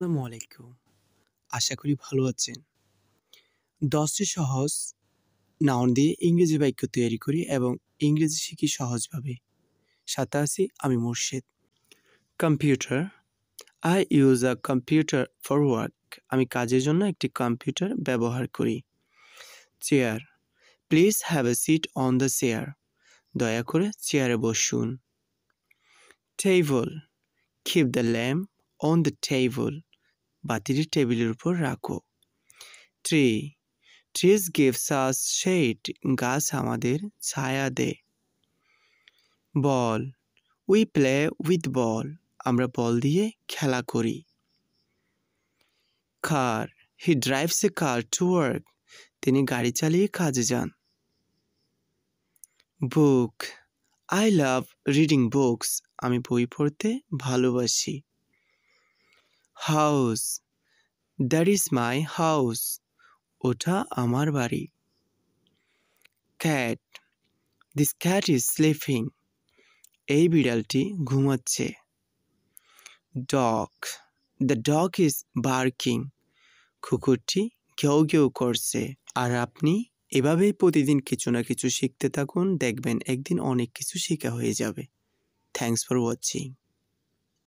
আসসালামু আলাইকুম। আশা করি ভালো আছেন। ১০টি সহজ নাউন দিয়ে ইংরেজি বাক্য তৈরি করি এবং ইংরেজি শিখি সহজভাবে। সাথে আছি আমি Murshed. Computer. I use a computer for work. আমি কাজের জন্য একটি কম্পিউটার ব্যবহার করি। Chair. Please have a seat on the chair. দয়া করে চেয়ারে বসুন। Table. Keep the lamp on the table. বাতিটি টেবিলের উপর রাখো। Tree. Trees gives us shade. গাছ আমাদের ছায়া দেয়। বল। We play with ball. আমরা বল দিয়ে খেলা করি। কার। He drives a car to work. তিনি গাড়ি চালিয়ে কাজে যান। বুক। I love reading books. আমি বই পড়তে ভালোবাসি। House. That is my house. ওটা আমার বাড়ি। Cat. This cat is sleeping. এই বিড়ালটি ঘুমাচ্ছে। Dog. The dog is barking. কুকুরটি ঘেউ ঘেউ করছে। আর আপনি এভাবেই প্রতিদিন কিছু না কিছু শিখতে থাকুন, দেখবেন একদিন অনেক কিছু শেখা হয়ে যাবে। Thanks for watching.